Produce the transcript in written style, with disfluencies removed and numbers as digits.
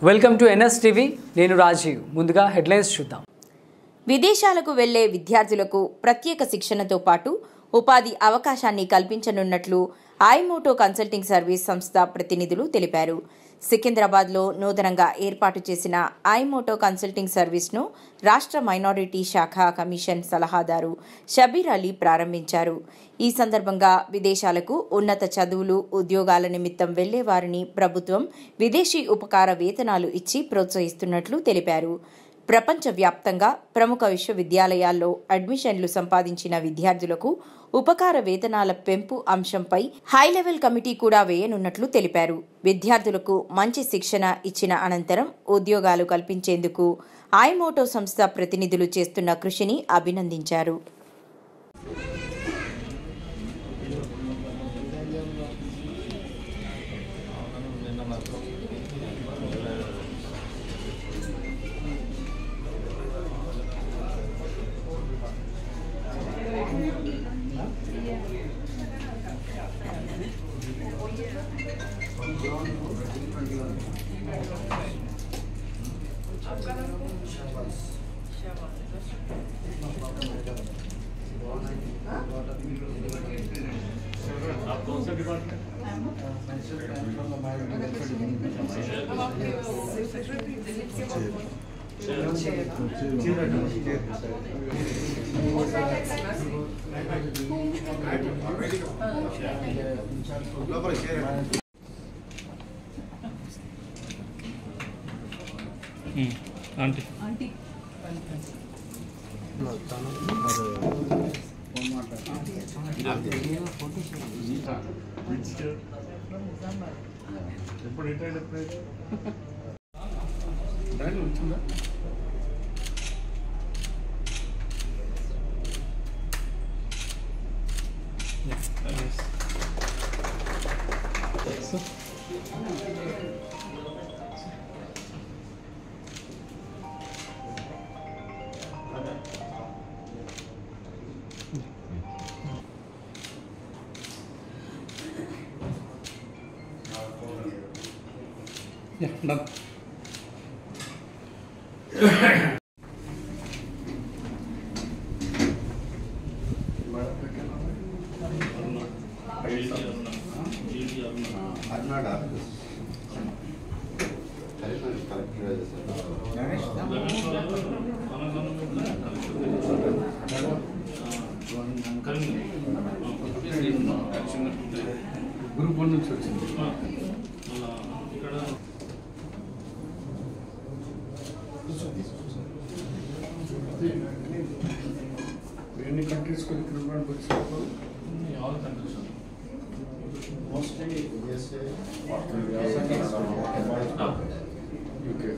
Welcome to NS TV. నేను రాజీవ్. ముందుగా headlines చూద్దాం. విదేశాలకు వెళ్లే విద్యార్థులకు ప్రత్యేక శిక్షణతో పాటు ఉపాధి అవకాశాన్ని కల్పించనున్నట్లు ఐమోటో కన్సల్టింగ్ సర్వీస్ సంస్థ ప్రతినిధులు తెలిపారు. సికింద్రాబాద్లో నూతనంగా ఏర్పాటు చేసిన ఐమోటో కన్సల్టింగ్ సర్వీస్ను రాష్ట్ర మైనారిటీ శాఖ కమిషన్ సలహాదారు షబీర్ అలీ ప్రారంభించారు. ఈ సందర్భంగా విదేశాలకు ఉన్నత చదువులు, ఉద్యోగాల నిమిత్తం వెళ్లే వారిని ప్రభుత్వం విదేశీ ఉపకార వేతనాలు ఇచ్చి ప్రోత్సహిస్తున్నట్లు తెలిపారు. ప్రపంచవ్యాప్తంగా ప్రముఖ విశ్వవిద్యాలయాల్లో అడ్మిషన్లు సంపాదించిన విద్యార్థులకు ఉపకార వేతనాల పెంపు అంశంపై హైలెవెల్ కమిటీ కూడా వేయనున్నట్లు తెలిపారు. విద్యార్థులకు మంచి శిక్షణ ఇచ్చిన అనంతరం ఉద్యోగాలు కల్పించేందుకు ఐమోటో సంస్థ ప్రతినిధులు చేస్తున్న కృషిని అభినందించారు. आप कौन सा डिपार्टमेंट? आंटी आंटी ఎప్పుడు రిటైర్డ్ ఎప్పుడైతే వచ్చిందా? Yeah, done. గ్రూప్ 1 నుంచి వచ్చింది. ఎన్ని కంట్రీస్ కి రిక్రూట్మెంట్ వచ్చారు? All countries. Mostly USA, Australia, UK.